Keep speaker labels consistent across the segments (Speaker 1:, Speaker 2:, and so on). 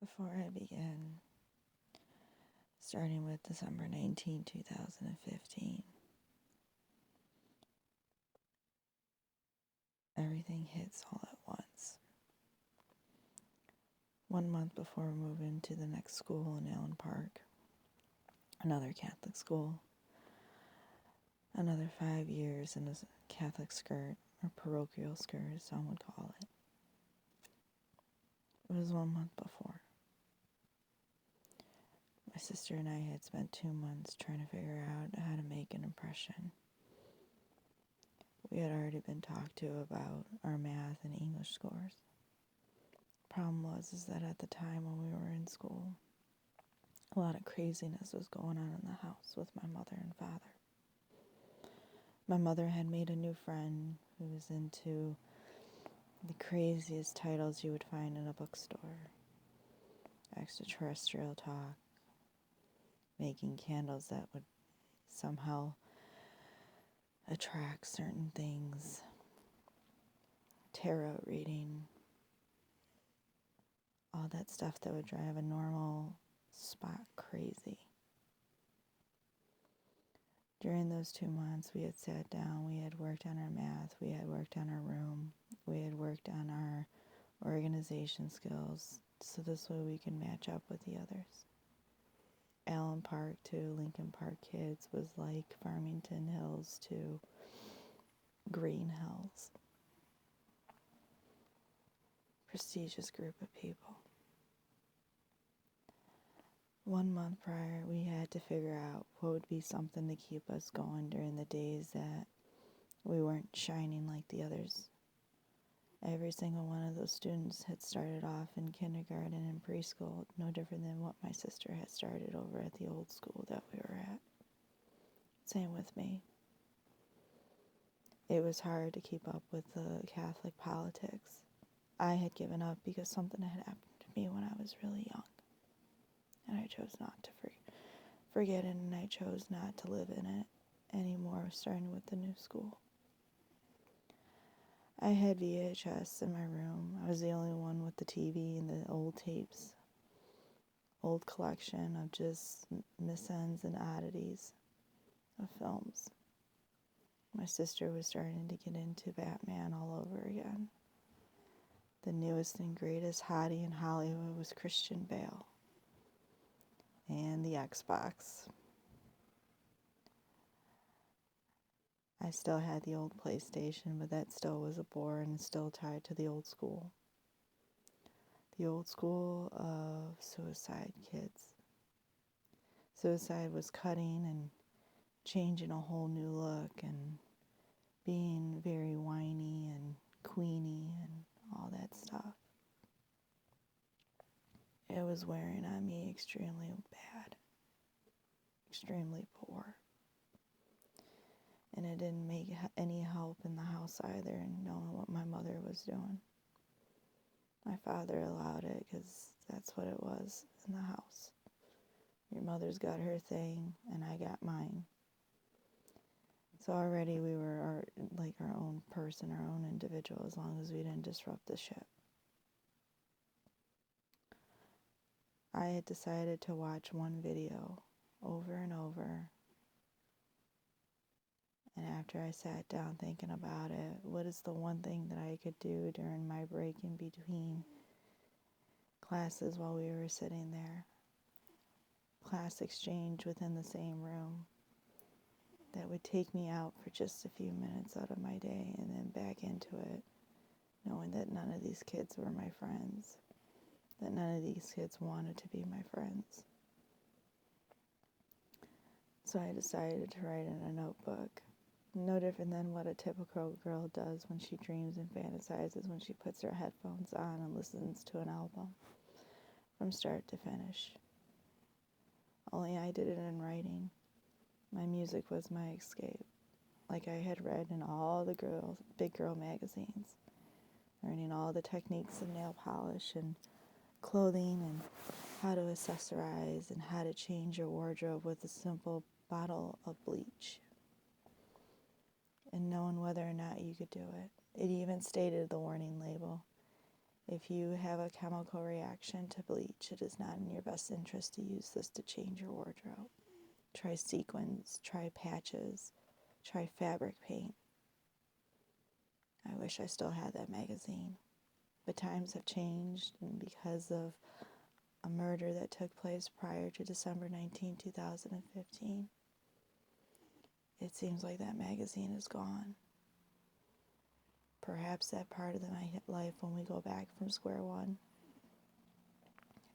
Speaker 1: Before I begin, starting with December 19, 2015, everything hits all at once. 1 month before moving to the next school in Allen Park, another Catholic school, another 5 years in a Catholic skirt, or parochial skirt as some would call it. It was 1 month before. My sister and I had spent 2 months trying to figure out how to make an impression. We had already been talked to about our math and English scores. Problem was that at the time when we were in school, a lot of craziness was going on in the house with my mother and father. My mother had made a new friend who was into the craziest titles you would find in a bookstore. Extraterrestrial talk, making candles that would somehow attract certain things, tarot reading, all that stuff that would drive a normal spot crazy. During those 2 months, we had sat down, we had worked on our math, we had worked on our room, we had worked on our organization skills, so this way we can match up with the others. Allen Park to Lincoln Park kids was like Farmington Hills to Green Hills. Prestigious group of people. 1 month prior, we had to figure out what would be something to keep us going during the days that we weren't shining like the others. Every single one of those students had started off in kindergarten and preschool, no different than what my sister had started over at the old school that we were at. Same with me. It was hard to keep up with the Catholic politics. I had given up because something had happened to me when I was really young. And I chose not to forget it, and I chose not to live in it anymore, starting with the new school. I had VHS in my room. I was the only one with the TV and the old tapes. Old collection of just misends and oddities of films. My sister was starting to get into Batman all over again. The newest and greatest hottie in Hollywood was Christian Bale. And the Xbox. I still had the old PlayStation, but that still was a bore and still tied to the old school. The old school of suicide kids. Suicide was cutting and changing a whole new look and being very whiny and queeny and all that stuff. It was wearing on me extremely bad, extremely poor. And it didn't make any help in the house either in knowing what my mother was doing. My father allowed it because that's what it was in the house. Your mother's got her thing and I got mine. So already we were our own person, our own individual, as long as we didn't disrupt the ship. I had decided to watch one video over and over. And after I sat down thinking about it, what is the one thing that I could do during my break in between classes while we were sitting there? Class exchange within the same room that would take me out for just a few minutes out of my day and then back into it, knowing that none of these kids were my friends, that none of these kids wanted to be my friends. So I decided to write in a notebook. No different than what a typical girl does when she dreams and fantasizes when she puts her headphones on and listens to an album from start to finish. Only I did it in writing. My music was my escape, like I had read in all the big girl magazines, learning all the techniques of nail polish and clothing and how to accessorize and how to change your wardrobe with a simple bottle of bleach. And knowing whether or not you could do it. It even stated the warning label. If you have a chemical reaction to bleach, it is not in your best interest to use this to change your wardrobe. Try sequins, try patches, try fabric paint. I wish I still had that magazine. But times have changed, and because of a murder that took place prior to December 19, 2015, it seems like that magazine is gone. Perhaps that part of my life when we go back from square one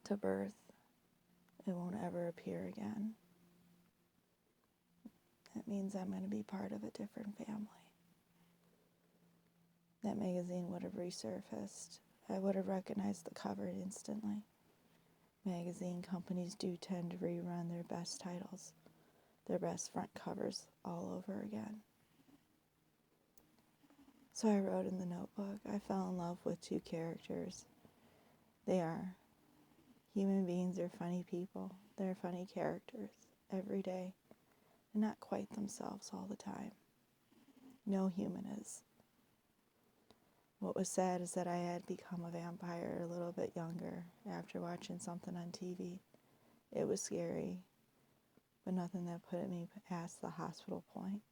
Speaker 1: to birth, it won't ever appear again. That means I'm going to be part of a different family. That magazine would have resurfaced. I would have recognized the cover instantly. Magazine companies do tend to rerun their best titles, their best front covers all over again. So I wrote in the notebook, I fell in love with two characters. They are human beings, they're funny people. They're funny characters every day. They're not quite themselves all the time. No human is. What was sad is that I had become a vampire a little bit younger after watching something on TV. It was scary, but nothing that put me past the hospital point.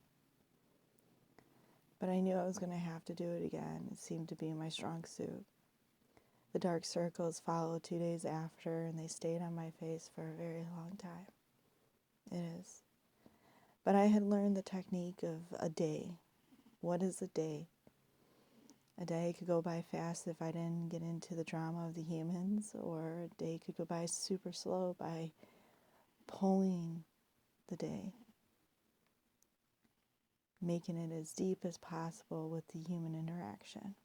Speaker 1: But I knew I was going to have to do it again. It seemed to be my strong suit. The dark circles followed 2 days after, and they stayed on my face for a very long time. It is. But I had learned the technique of a day. What is a day? A day could go by fast if I didn't get into the drama of the humans, or a day could go by super slow by pulling the day, making it as deep as possible with the human interaction.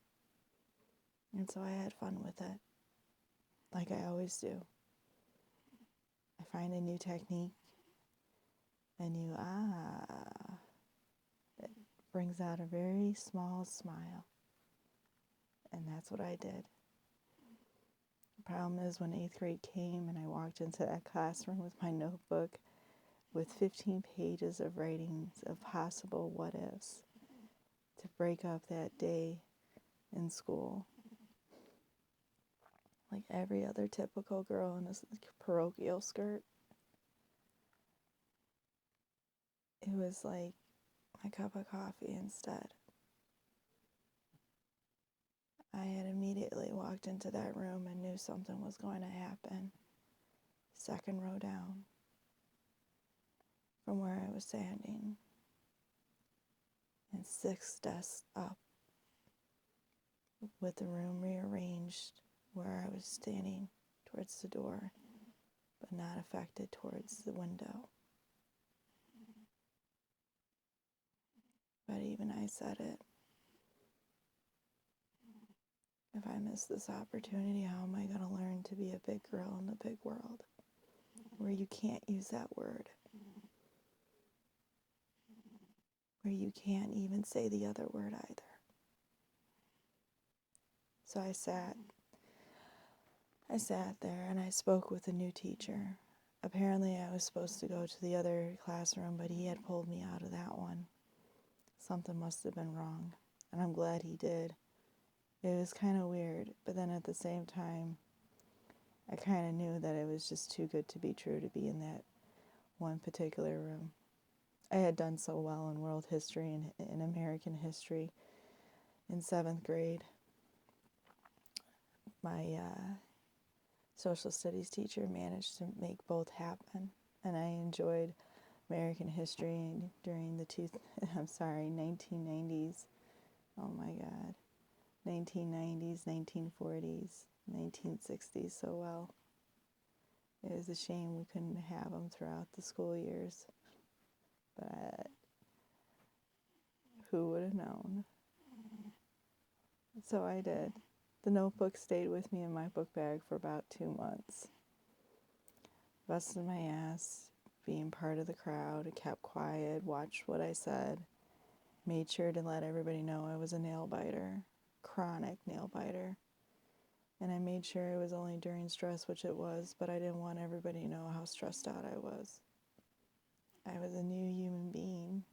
Speaker 1: And so I had fun with it, like I always do. I find a new technique, a new it brings out a very small smile. And that's what I did. The problem is when 8th grade came and I walked into that classroom with my notebook with 15 pages of writings of possible what-ifs to break up that day in school. Like every other typical girl in a parochial skirt. It was like my cup of coffee instead. I had immediately walked into that room and knew something was going to happen. Second row down from where I was standing, and 6 desks up with the room rearranged where I was standing towards the door, but not affected towards the window. But even I said it. If I miss this opportunity, how am I going to learn to be a big girl in the big world where you can't use that word, where you can't even say the other word either? So I sat there and I spoke with a new teacher. Apparently I was supposed to go to the other classroom, but he had pulled me out of that one. Something must have been wrong, and I'm glad he did. It was kind of weird, but then at the same time, I kind of knew that it was just too good to be true to be in that one particular room. I had done so well in world history and in American history in 7th grade. My social studies teacher managed to make both happen, and I enjoyed American history during the 1990s. Oh my God. 1990s, 1940s, 1960s so well. It was a shame we couldn't have them throughout the school years. But who would have known? So I did. The notebook stayed with me in my book bag for about 2 months. Busted my ass, being part of the crowd, I kept quiet, watched what I said, made sure to let everybody know I was a nail biter, chronic nail biter. And I made sure it was only during stress, which it was, but I didn't want everybody to know how stressed out I was. I was a new human being.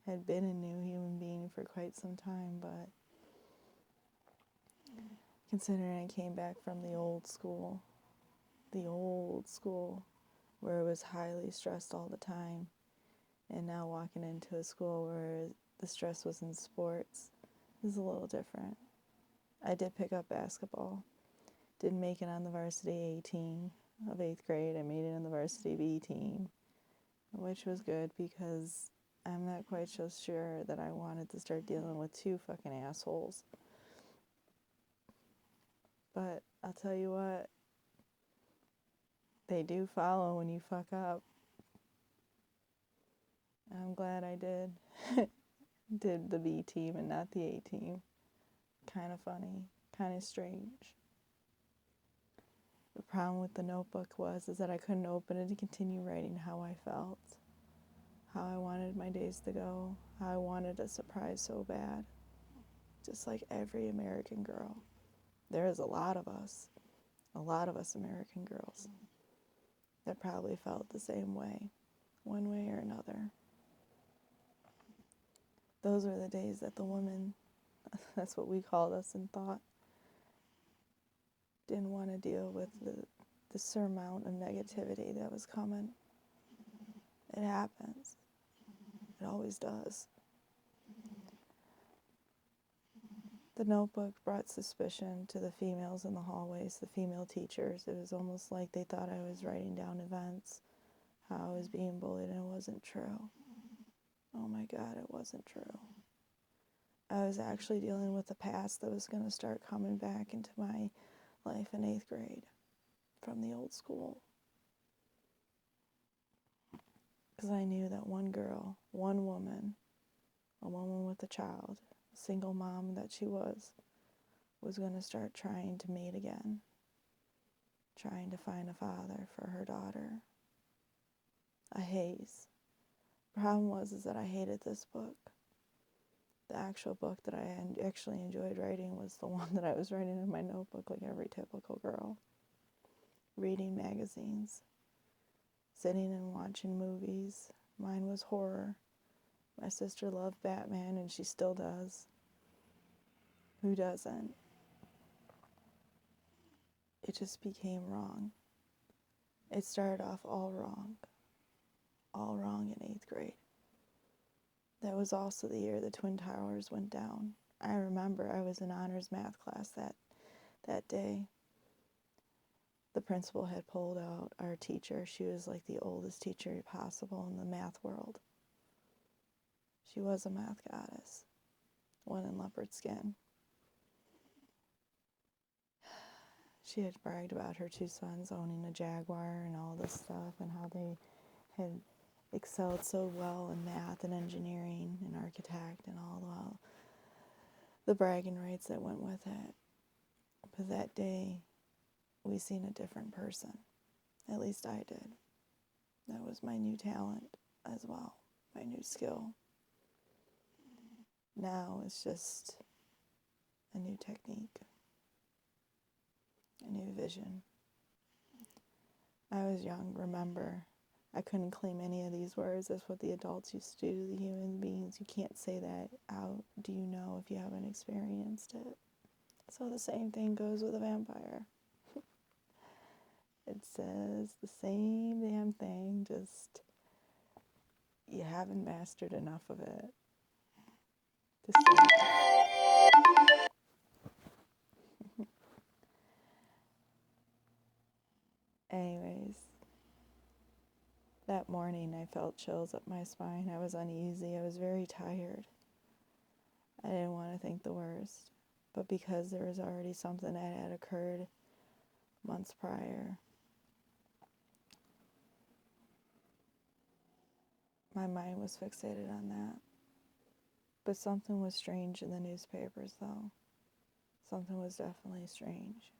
Speaker 1: I had been a new human being for quite some time, but considering I came back from the old school, where it was highly stressed all the time, and now walking into a school where the stress was in sports is a little different. I did pick up basketball. Didn't make it on the varsity A team of 8th grade. I made it on the varsity B team, which was good because I'm not quite so sure that I wanted to start dealing with 2 fucking assholes. But I'll tell you what, they do follow when you fuck up. I'm glad I did the B team and not the A team. Kind of funny, kind of strange. The problem with the notebook is that I couldn't open it to continue writing how I felt, how I wanted my days to go, how I wanted a surprise so bad. Just like every American girl. There is a lot of us American girls that probably felt the same way, one way or another. Those were the days that the women, that's what we called us in thought, didn't want to deal with the surmount of negativity that was coming. It happens. It always does. The notebook brought suspicion to the females in the hallways, the female teachers. It was almost like they thought I was writing down events, how I was being bullied, and it wasn't true. Oh my God, it wasn't true. I was actually dealing with the past that was going to start coming back into my life in 8th grade from the old school. Because I knew that one girl, one woman, a woman with a child, a single mom that she was going to start trying to mate again, trying to find a father for her daughter. A haze. The problem was that I hated this book. The actual book that I actually enjoyed writing was the one that I was writing in my notebook like every typical girl. Reading magazines. Sitting and watching movies. Mine was horror. My sister loved Batman and she still does. Who doesn't? It just became wrong. It started off all wrong. All wrong in 8th grade. That was also the year the Twin Towers went down. I remember I was in honors math class that day. The principal had pulled out our teacher. She was like the oldest teacher possible in the math world. She was a math goddess, one in leopard skin. She had bragged about her 2 sons owning a Jaguar and all this stuff and how they had excelled so well in math and engineering and architect and all the bragging rights that went with it. But that day, we seen a different person. At least I did. That was my new talent as well, my new skill. Now it's just a new technique, a new vision. I was young, remember. I couldn't claim any of these words. That's what the adults used to do to the human beings. You can't say that out. Do you know if you haven't experienced it? So the same thing goes with a vampire. It says the same damn thing, just you haven't mastered enough of it to say it. Anyways, that morning I felt chills up my spine. I was uneasy. I was very tired. I didn't want to think the worst. But because there was already something that had occurred months prior, my mind was fixated on that. But something was strange in the newspapers, though. Something was definitely strange.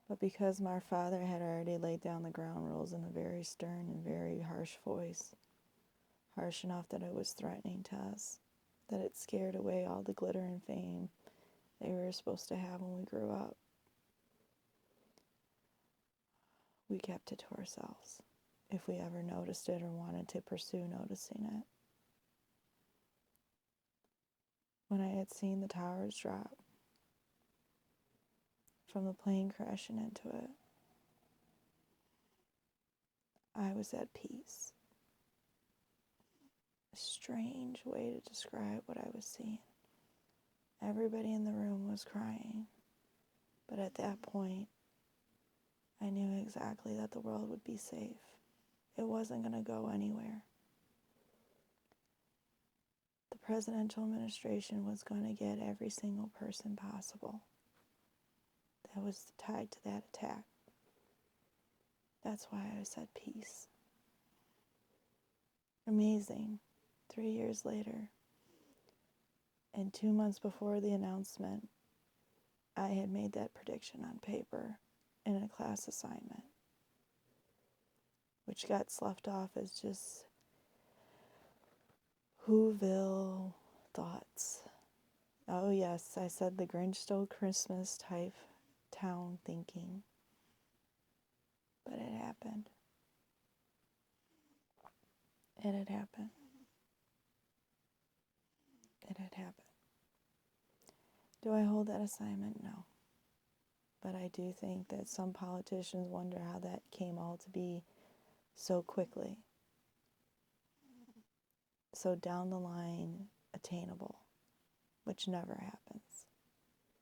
Speaker 1: But because my father had already laid down the ground rules in a very stern and very harsh voice, harsh enough that it was threatening to us, that it scared away all the glitter and fame that we were supposed to have when we grew up, we kept it to ourselves, if we ever noticed it or wanted to pursue noticing it. When I had seen the towers drop, from the plane crashing into it, I was at peace. A strange way to describe what I was seeing. Everybody in the room was crying, but at that point, I knew exactly that the world would be safe. It wasn't going to go anywhere. The presidential administration was going to get every single person possible that was tied to that attack. That's why I was at peace. Amazing. 3 years later, and 2 months before the announcement, I had made that prediction on paper in a class assignment, which got sloughed off as just Whoville thoughts. Oh yes, I said the Grinch stole Christmas type town thinking. But it happened. It had happened. It had happened. Do I hold that assignment? No. But I do think that some politicians wonder how that came all to be so quickly. So down the line, attainable, which never happens.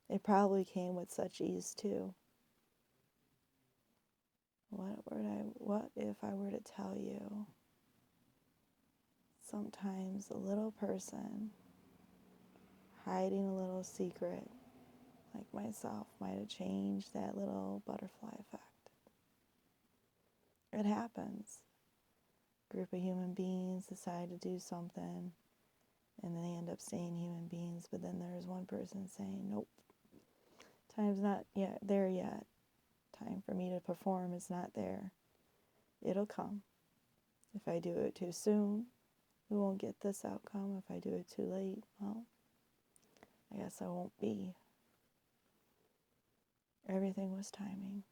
Speaker 1: It probably came with such ease too. What if I were to tell you sometimes a little person hiding a little secret like myself might have changed that little butterfly effect? It happens. A group of human beings decide to do something and then they end up staying human beings, but then there's one person saying, nope, time's not yet there yet. Time for me to perform is not there. It'll come. If I do it too soon, we won't get this outcome. If I do it too late, well, I guess I won't be. Everything was timing.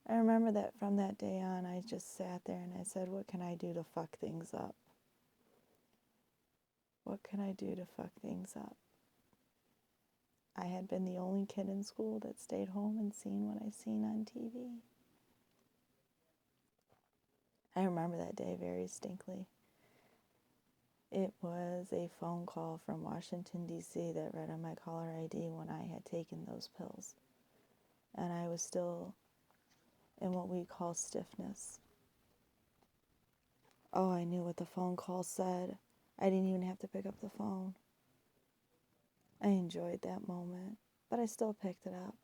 Speaker 1: I remember that from that day on, I just sat there and I said, what can I do to fuck things up? What can I do to fuck things up? I had been the only kid in school that stayed home and seen what I seen on TV. I remember that day very distinctly. It was a phone call from Washington, D.C. that read on my caller ID when I had taken those pills. And I was still in what we call stiffness. Oh, I knew what the phone call said. I didn't even have to pick up the phone. I enjoyed that moment, but I still picked it up.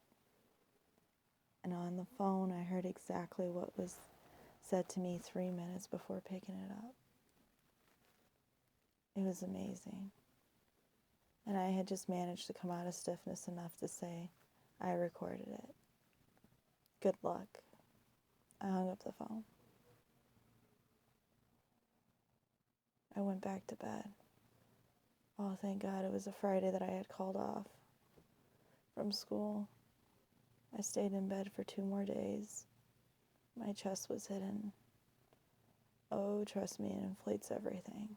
Speaker 1: And on the phone, I heard exactly what was said to me 3 minutes before picking it up. It was amazing. And I had just managed to come out of stiffness enough to say, I recorded it. Good luck. I hung up the phone. I went back to bed. Oh, thank God it was a Friday that I had called off from school. I stayed in bed for 2 more days. My chest was hidden. Oh, trust me, it inflates everything.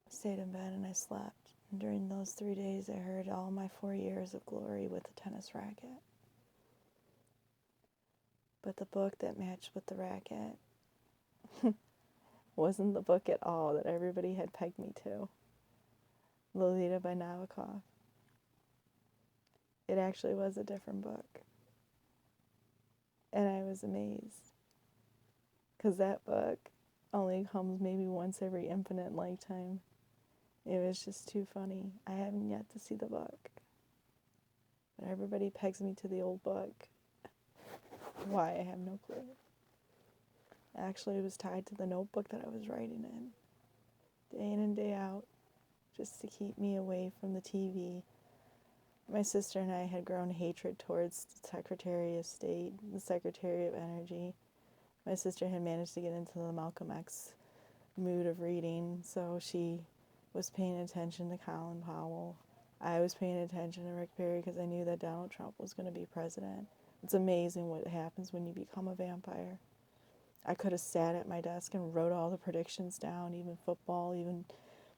Speaker 1: I stayed in bed and I slept. And during those 3 days, I heard all my 4 years of glory with the tennis racket. But the book that matched with the racket wasn't the book at all that everybody had pegged me to. Lolita by Nabokov. It actually was a different book. And I was amazed. Because that book only comes maybe once every infinite lifetime. It was just too funny. I haven't yet to see the book. But everybody pegs me to the old book. Why, I have no clue. Actually, it was tied to the notebook that I was writing in. Day in and day out. Just to keep me away from the TV. My sister and I had grown hatred towards the Secretary of State, the Secretary of Energy. My sister had managed to get into the Malcolm X mood of reading, so she was paying attention to Colin Powell. I was paying attention to Rick Perry because I knew that Donald Trump was going to be president. It's amazing what happens when you become a vampire. I could have sat at my desk and wrote all the predictions down, even football, even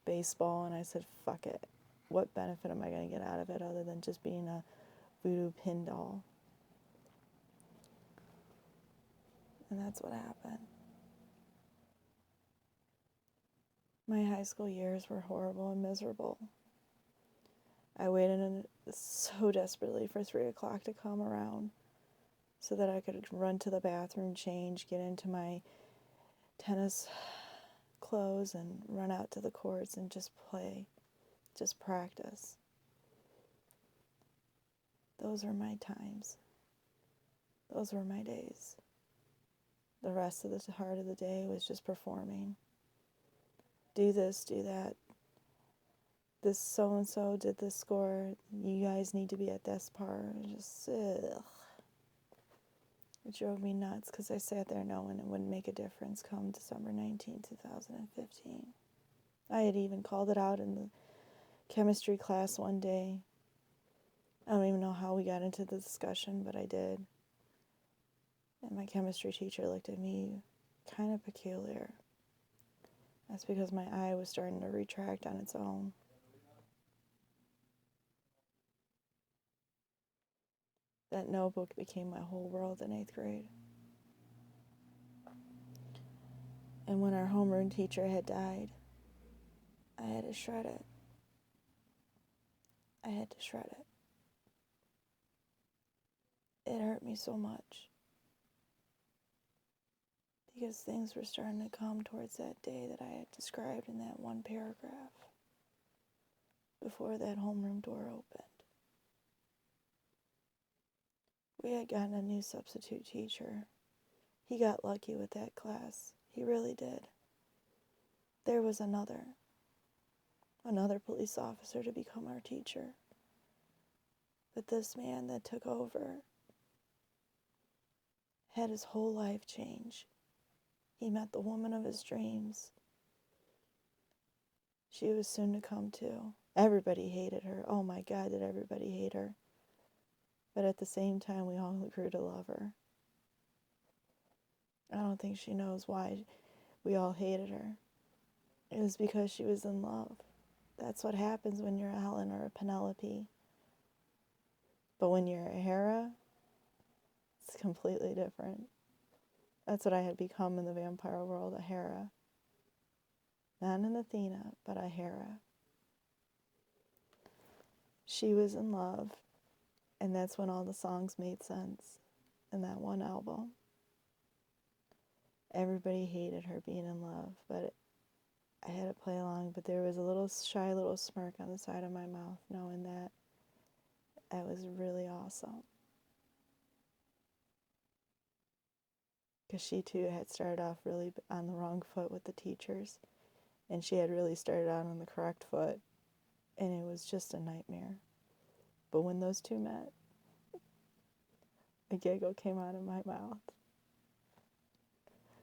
Speaker 1: baseball, and I said, fuck it. what benefit am I going to get out of it other than just being a voodoo pin doll? And that's what happened. My high school years were horrible and miserable. I waited so desperately for 3 o'clock to come around so that I could run to the bathroom, change, get into my tennis clothes, and run out to the courts and just play, just practice. Those were my times. Those were my days. The rest of the heart of the day was just performing. Do this, do that. This so-and-so did this score. You guys need to be at this part. Just, ugh. It drove me nuts because I sat there knowing it wouldn't make a difference come December 19, 2015. I had even called it out in the chemistry class one day. I don't even know how we got into the discussion, but I did. And my chemistry teacher looked at me kind of peculiar. That's because my eye was starting to retract on its own. That notebook became my whole world in 8th grade. And when our homeroom teacher had died, I had to shred it. I had to shred it. It hurt me so much. Because things were starting to come towards that day that I had described in that one paragraph before that homeroom door opened. We had gotten a new substitute teacher. He got lucky with that class. He really did. There was another police officer to become our teacher. But this man that took over had his whole life change. He met the woman of his dreams. She was soon to come too. Everybody hated her. Oh my God, did everybody hate her. But at the same time, we all grew to love her. I don't think she knows why we all hated her. It was because she was in love. That's what happens when you're a Helen or a Penelope. But when you're a Hera, it's completely different. That's what I had become in the vampire world, a Hera. Not an Athena, but a Hera. She was in love, and that's when all the songs made sense in that one album. Everybody hated her being in love, but I had to play along, but there was a little shy little smirk on the side of my mouth, knowing that was really awesome. Because she too had started off really on the wrong foot with the teachers, and she had really started out on the correct foot, and it was just a nightmare. But when those two met, a giggle came out of my mouth.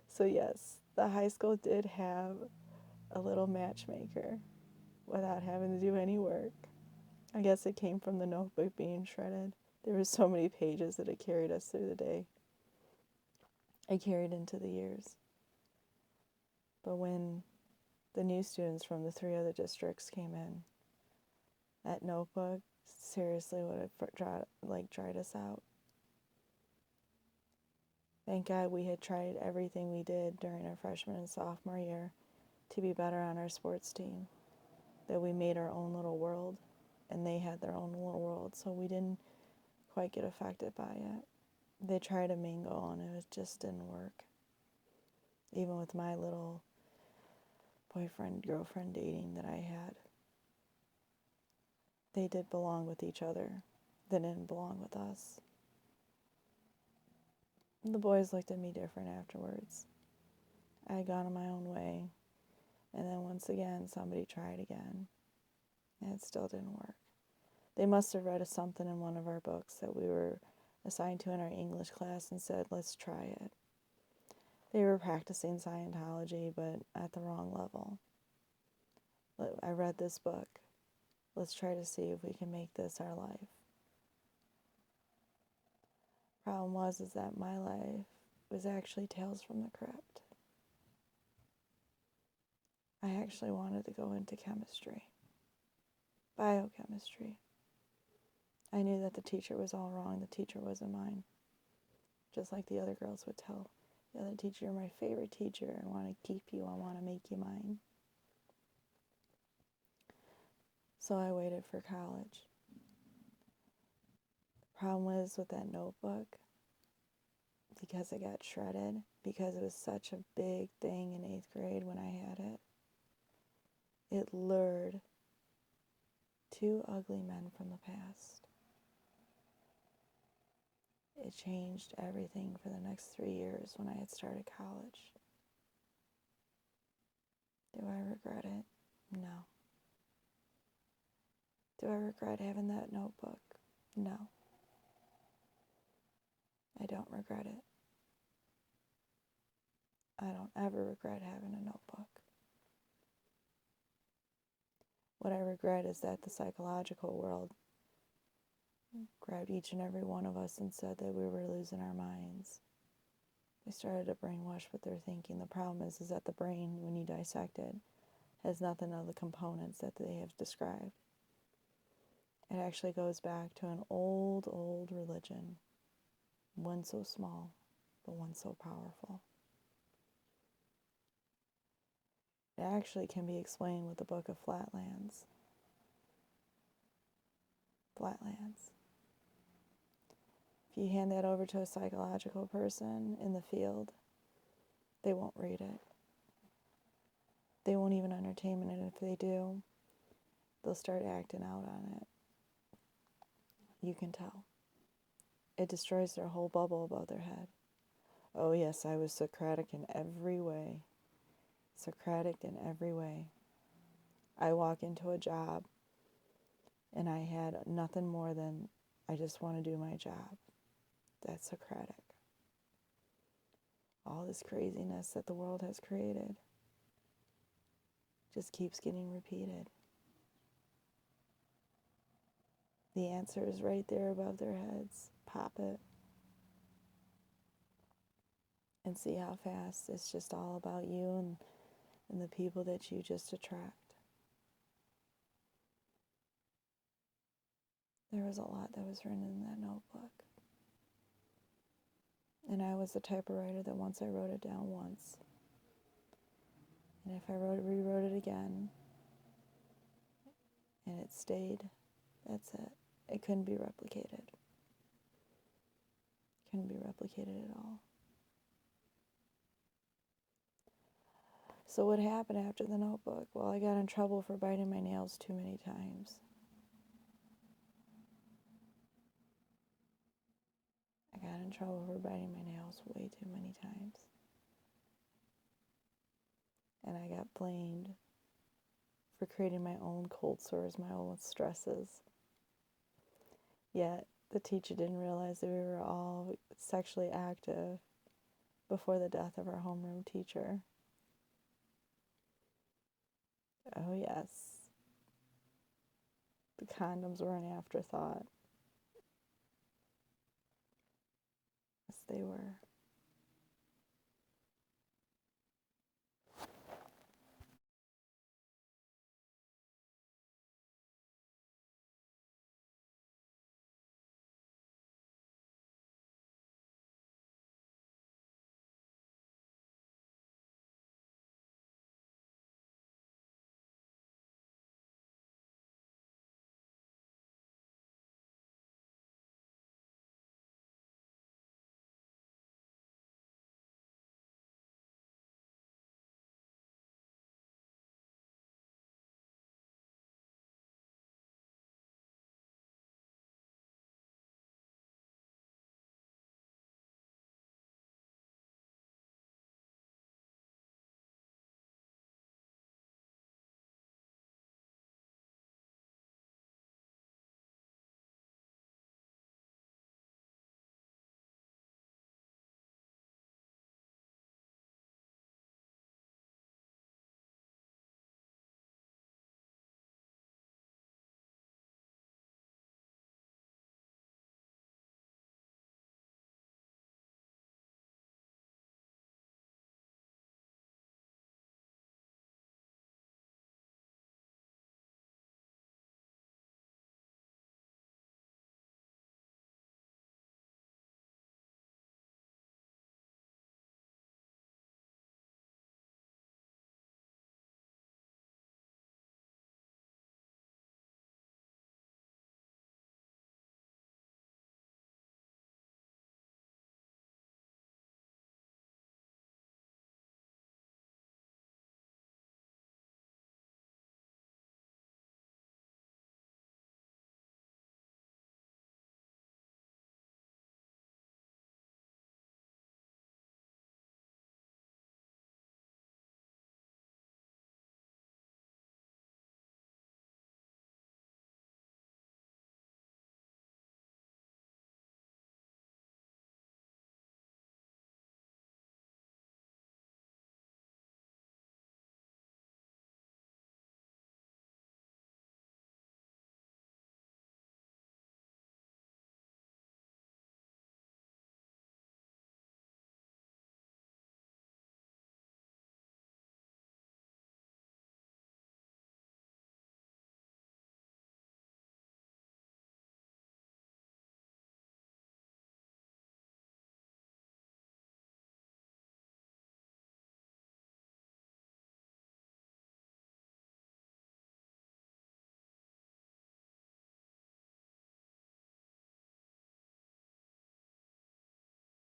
Speaker 1: So yes, the high school did have a little matchmaker without having to do any work. I guess it came from the notebook being shredded. There were so many pages that it carried us through the day. I carried into the years. But when the new students from the 3 other districts came in, that notebook seriously would have dried us out. Thank God we had tried everything we did during our freshman and sophomore year to be better on our sports team. That we made our own little world, and they had their own little world, so we didn't quite get affected by it. They tried to mingle, and it just didn't work. Even with my little boyfriend-girlfriend dating that I had. They did belong with each other. They didn't belong with us. The boys looked at me different afterwards. I had gone on my own way, and then once again, somebody tried again, and it still didn't work. They must have read something in one of our books that we were assigned to in our English class and said, let's try it. They were practicing Scientology, but at the wrong level. I read this book. Let's try to see if we can make this our life. Problem was that my life was actually Tales from the Crypt. I actually wanted to go into chemistry. biochemistry. I knew that the teacher was all wrong. The teacher wasn't mine. Just like the other girls would tell the other teacher, "You're my favorite teacher. I want to keep you. I want to make you mine." So I waited for college. The problem was with that notebook, because it got shredded, because it was such a big thing in 8th grade when I had it, it lured 2 ugly men from the past. It changed everything for the next 3 years when I had started college. Do I regret it? No. Do I regret having that notebook? No. I don't regret it. I don't ever regret having a notebook. What I regret is that the psychological world grabbed each and every one of us and said that we were losing our minds. They started to brainwash what they're thinking. The problem is that the brain, when you dissect it, has nothing of the components that they have described. It actually goes back to an old, old religion. One so small, but one so powerful. It actually can be explained with the book of Flatlands. Flatlands. If you hand that over to a psychological person in the field, they won't read it. They won't even entertain it, and if they do, they'll start acting out on it. You can tell. It destroys their whole bubble above their head. Oh yes, I was Socratic in every way. Socratic in every way. I walk into a job and I had nothing more than, I just want to do my job. That's Socratic. All this craziness that the world has created just keeps getting repeated. The answer is right there above their heads. Pop it. And see how fast it's just all about you and the people that you just attract. There was a lot that was written in that notebook. And I was the type of writer that once I wrote it down once, and if I rewrote it again, and it stayed, that's it. It couldn't be replicated. Couldn't be replicated at all. So what happened after the notebook? Well, I got in trouble for biting my nails too many times. I got in trouble for biting my nails way too many times. And I got blamed for creating my own cold sores, my own stresses. Yet the teacher didn't realize that we were all sexually active before the death of our homeroom teacher. Oh yes. The condoms were an afterthought. Yes, they were.